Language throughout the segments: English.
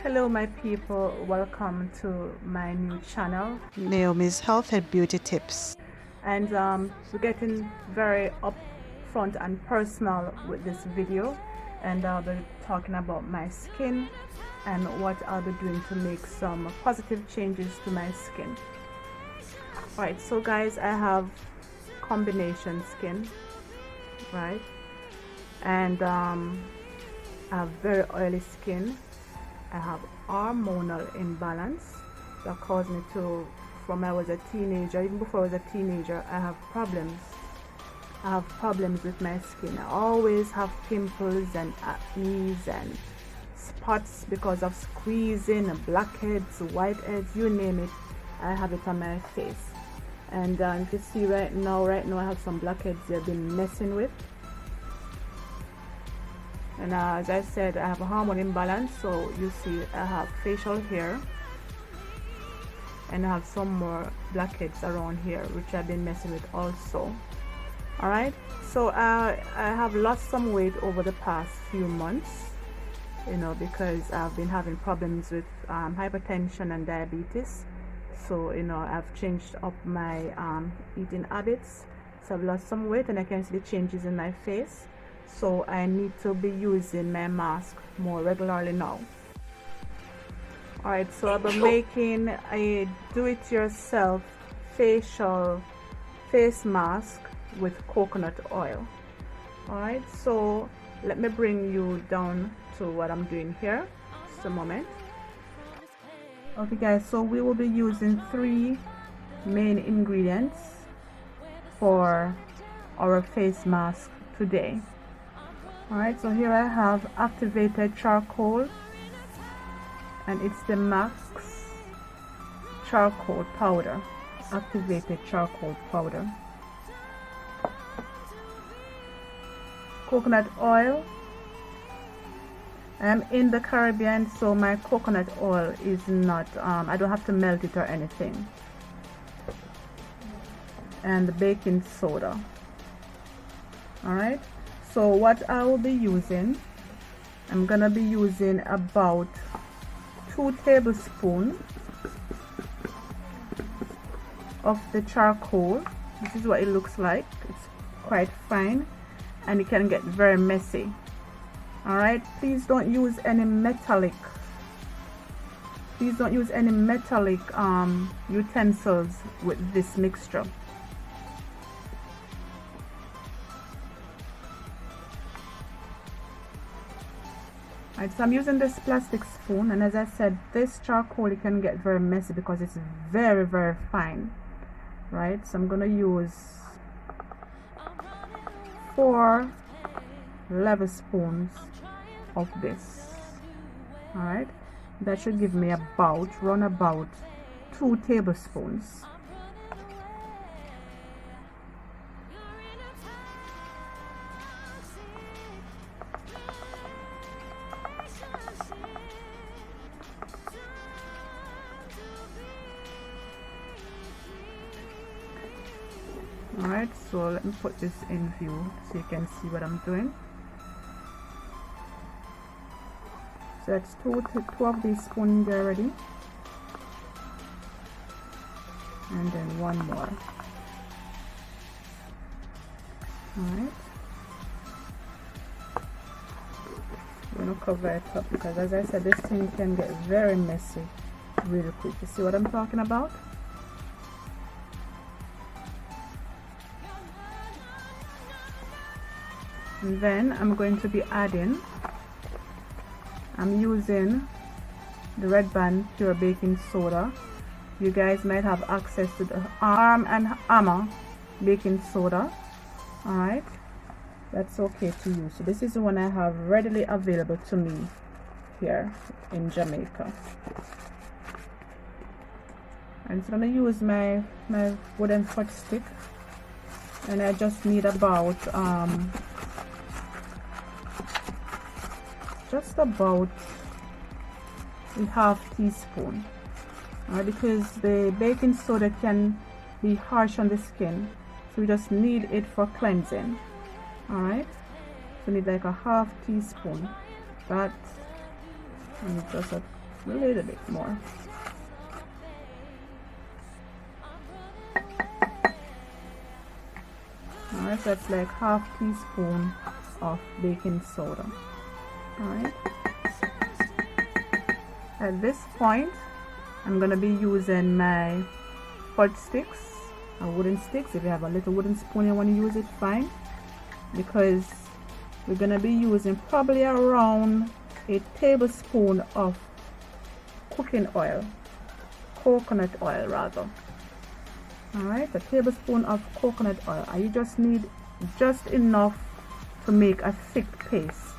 Hello my people, welcome to my new channel, Naomi's Health and Beauty Tips. and we're getting very upfront and personal with this video, and I'll be talking about my skin and what I'll be doing to make some positive changes to my skin. Alright, so guys, I have combination skin, right, and I have very oily skin. I have hormonal imbalance that caused me to, from I was a teenager, even before I was a teenager, I have problems. I have problems with my skin. I always have pimples and acne and spots because of squeezing, blackheads, whiteheads, you name it, I have it on my face. And if you see right now I have some blackheads they've been messing with. And as I said, I have a hormone imbalance, so you see I have facial hair and I have some more blackheads around here which I've been messing with also. Alright, so I have lost some weight over the past few months, you know, because I've been having problems with hypertension and diabetes. So you know, I've changed up my eating habits, so I've lost some weight and I can see the changes in my face. So I need to be using my mask more regularly now. Alright, so I'll be making a do-it-yourself facial face mask with coconut oil. Alright, so let me bring you down to what I'm doing here. Just a moment. Okay guys, so we will be using 3 main ingredients for our face mask today. Alright, so here I have activated charcoal, and it's the Max charcoal powder, activated charcoal powder. Coconut oil. I'm in the Caribbean, so my coconut oil is not, I don't have to melt it or anything. And the baking soda. Alright. So what I will be using, I'm gonna be using about 2 tablespoons of the charcoal. This is what it looks like. It's quite fine and it can get very messy. Alright, please don't use any metallic utensils with this mixture. Alright, so I'm using this plastic spoon, and as I said, this charcoal, it can get very messy because it's very fine, right? So I'm gonna use 4 level spoons of this. Alright, that should give me about 2 tablespoons. Alright, so let me put this in view so you can see what I'm doing. So that's 2 of these spoons there already, and then 1 more. Alright, I'm going to cover it up because, as I said, this thing can get very messy really quick. You see what I'm talking about? And then I'm going to be adding, I'm using the Red Band Pure Baking Soda. You guys might have access to the Arm and Hammer baking soda. Alright, that's okay to use. So this is the one I have readily available to me here in Jamaica. And so I'm going to use my wooden foot stick, and I just need about a half teaspoon, because the baking soda can be harsh on the skin, so we just need it for cleansing. Alright, so we need like a half teaspoon. That, and just a little bit more. Alright, so that's like half teaspoon of baking soda. Alright, at this point I'm gonna be using my fudge sticks, or wooden sticks. If you have a little wooden spoon you want to use it, fine, because we're gonna be using probably around a tablespoon of cooking oil, coconut oil rather. Alright, a tablespoon of coconut oil, and you just need just enough to make a thick paste.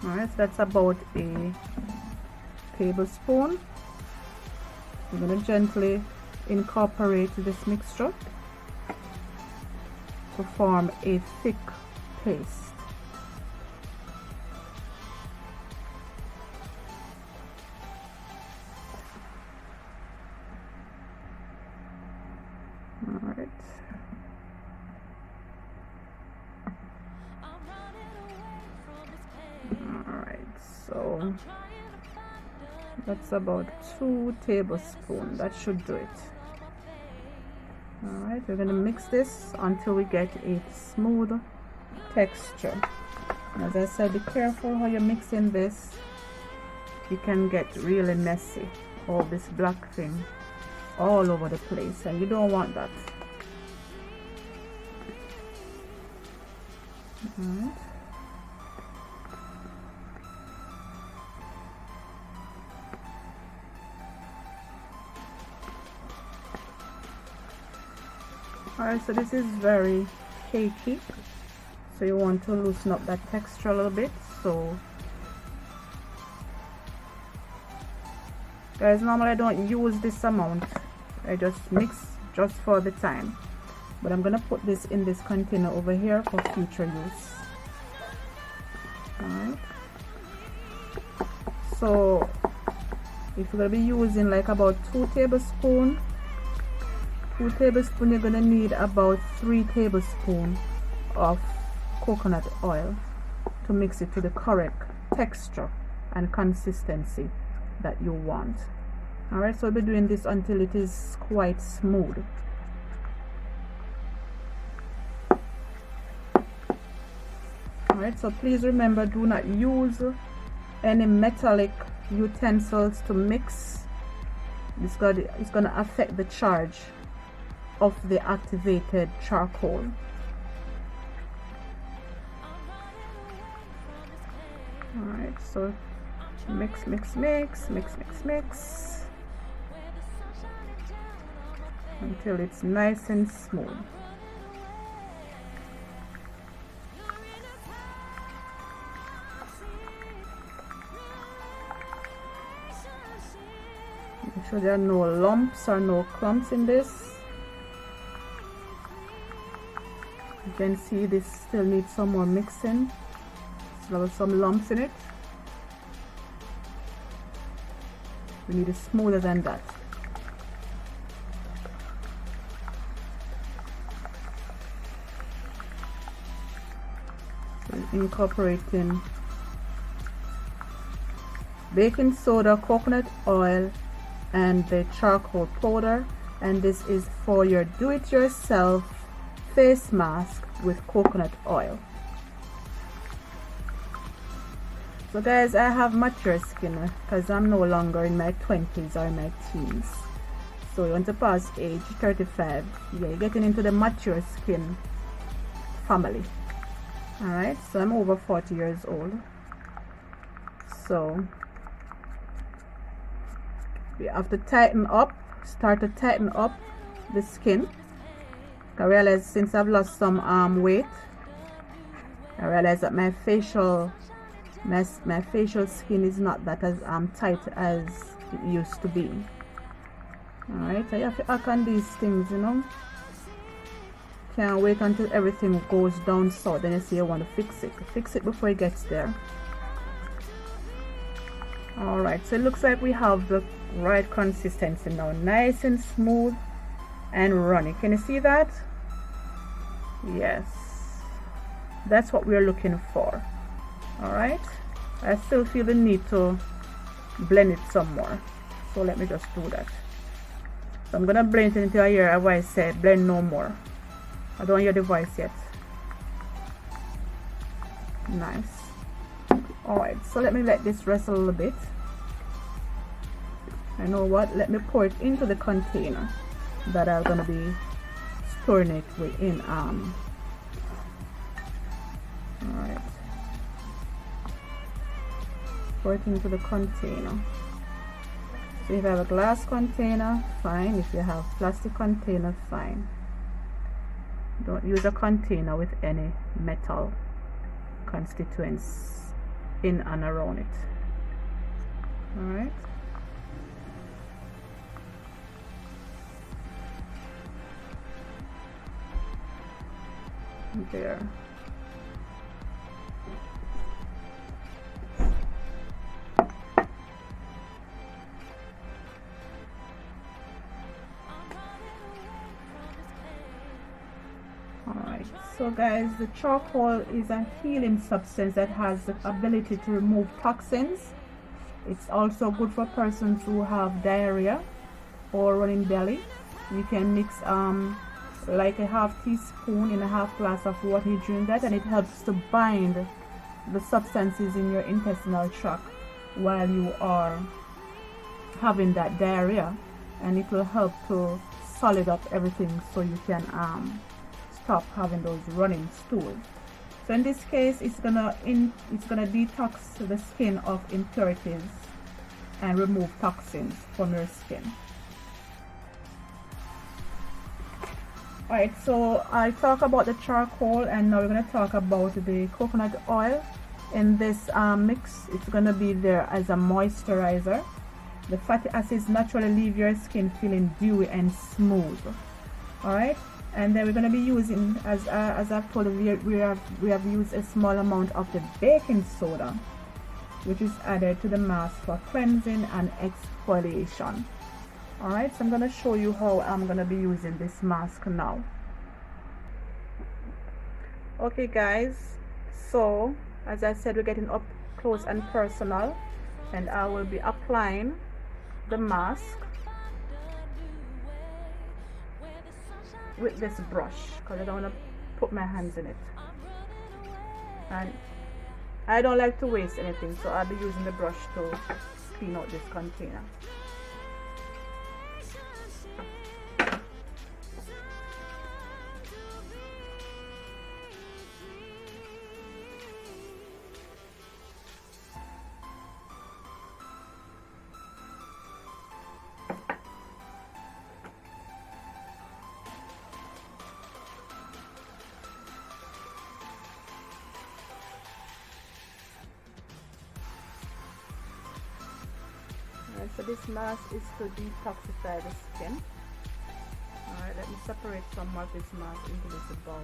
Alright, so that's about a tablespoon. I'm going to gently incorporate this mixture to form a thick paste. Alright. Alright, so that's about 2 tablespoons. That should do it. Alright, we're going to mix this until we get a smooth texture. As I said, be careful how you're mixing this. You can get really messy, all this black thing all over the place, and you don't want that. Alright. Alright, so this is very cakey, so you want to loosen up that texture a little bit. So guys, normally I don't use this amount, I just mix just for the time, but I'm gonna put this in this container over here for future use. Alright, so if you're gonna be using like about 2 tablespoons, you're gonna need about 3 tablespoons of coconut oil to mix it to the correct texture and consistency that you want. Alright, so we'll be doing this until it is quite smooth. Alright, so please remember, do not use any metallic utensils to mix. It's gonna affect the charge of the activated charcoal. Alright, so mix until it's nice and smooth. Make sure there are no lumps or no clumps in this. You can see this still needs some more mixing. Still have some lumps in it. We need it smoother than that. So incorporating baking soda, coconut oil, and the charcoal powder, and this is for your do-it-yourself face mask with coconut oil. So guys, I have mature skin because I'm no longer in my 20s or my teens. So you want to pass age 35, yeah, you're getting into the mature skin family. Alright, so I'm over 40 years old. So we have to tighten up, start to tighten up the skin. I realize since I've lost some weight, I realize that my facial skin is not that as tight as it used to be. Alright, so you have to act on these things, you know. Can't wait until everything goes down so then you say you want to fix it before it gets there. Alright, so it looks like we have the right consistency now, nice and smooth and runny. Can you see that? Yes. That's what we're looking for. All right, I still feel the need to blend it some more, so let me just do that. So I'm gonna blend it until I hear a voice say blend no more. I don't hear the voice yet. Nice. All right, so let me let this rest a little bit. I know what, let me pour it into the container that I'm gonna be storing it within. All right, pour it into the container. So if you have a glass container, fine. If you have plastic container, fine. Don't use a container with any metal constituents in and around it. All right. There. Alright, so guys, the charcoal is a healing substance that has the ability to remove toxins. It's also good for persons who have diarrhea or running belly. You can mix like a half teaspoon in a half glass of water. You drink that and it helps to bind the substances in your intestinal tract while you are having that diarrhea, and it will help to solid up everything so you can stop having those running stools. So in this case, it's gonna detox the skin of impurities and remove toxins from your skin. Alright, so I talk about the charcoal, and now we're going to talk about the coconut oil. In this mix, it's going to be there as a moisturizer. The fatty acids naturally leave your skin feeling dewy and smooth. Alright, and then we're going to be using, as I've told you, we have used a small amount of the baking soda, which is added to the mask for cleansing and exfoliation. Alright, so I'm going to show you how I'm going to be using this mask now. Okay guys, so as I said, we're getting up close and personal, and I will be applying the mask with this brush because I don't want to put my hands in it, and I don't like to waste anything, so I'll be using the brush to clean out this container. So this mask is to detoxify the skin. Alright, let me separate some of this mask into this bowl.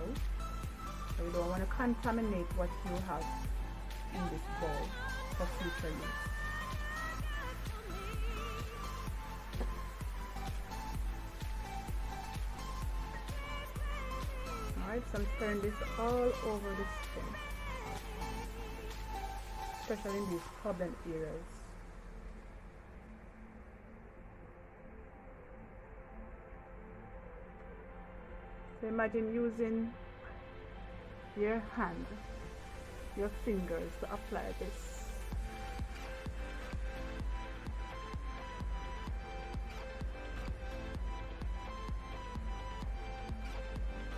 So you don't want to contaminate what you have in this bowl for future use. Alright, so I'm spreading this all over the skin, especially in these problem areas. So imagine using your hand, your fingers to apply this.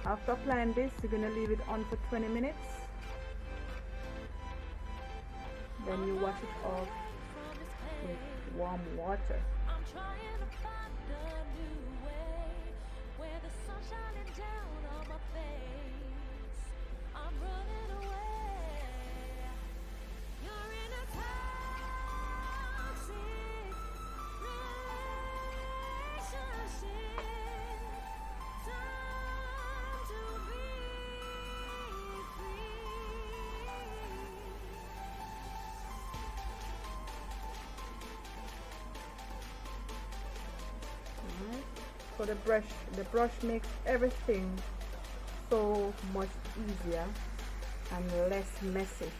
After applying this, you're going to leave it on for 20 minutes. Then you wash it off with warm water. So the brush makes everything so much easier and less messy.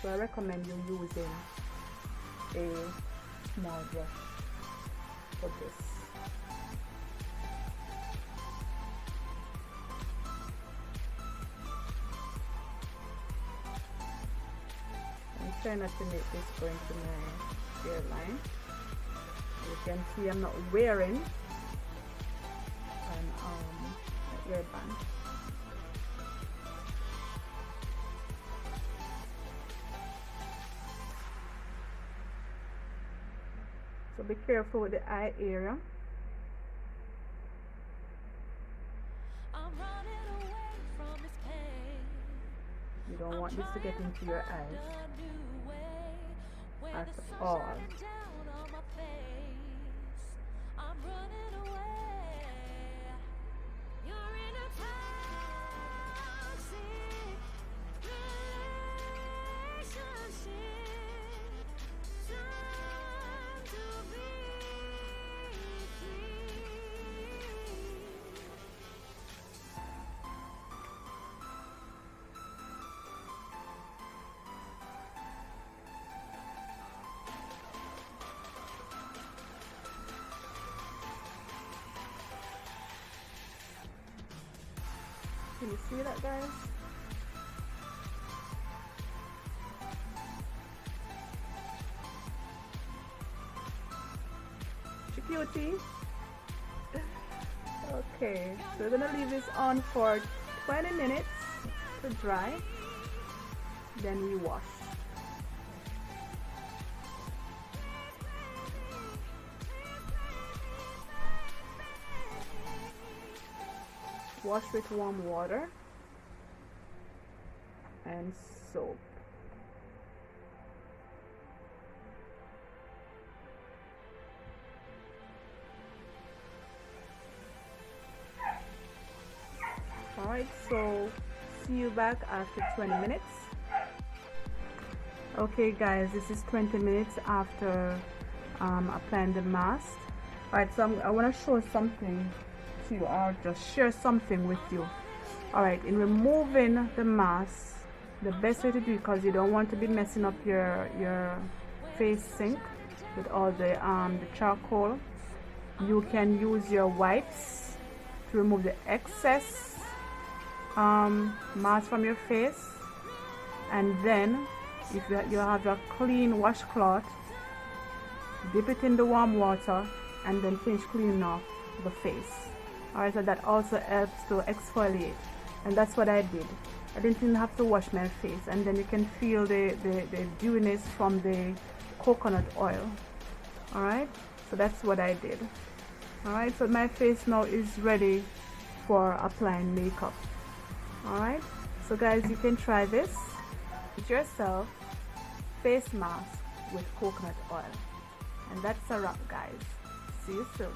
So I recommend you using a small brush for this. I'm trying not to make this go into my hairline. You can see I'm not wearing an hairband. So be careful with the eye area. You don't want this to get into your eyes at all. Can you see that, guys? Cutie. Okay, so we're gonna leave this on for 20 minutes to dry. Then we wash. Wash with warm water and soap. Alright, so see you back after 20 minutes. Okay guys, this is 20 minutes after applying the mask. Alright, so I want to show something to you, or just share something with you. Alright, in removing the mask, the best way to do it, because you don't want to be messing up your face sink with all the charcoal, you can use your wipes to remove the excess mask from your face, and then if you have a clean washcloth, dip it in the warm water and then finish cleaning off the face. Alright, so that also helps to exfoliate, and that's what I did. I didn't even have to wash my face, and then you can feel the dewiness from the coconut oil. Alright, so that's what I did. Alright, so my face now is ready for applying makeup. Alright, so guys, you can try this with yourself, face mask with coconut oil. And that's a wrap, guys. See you soon.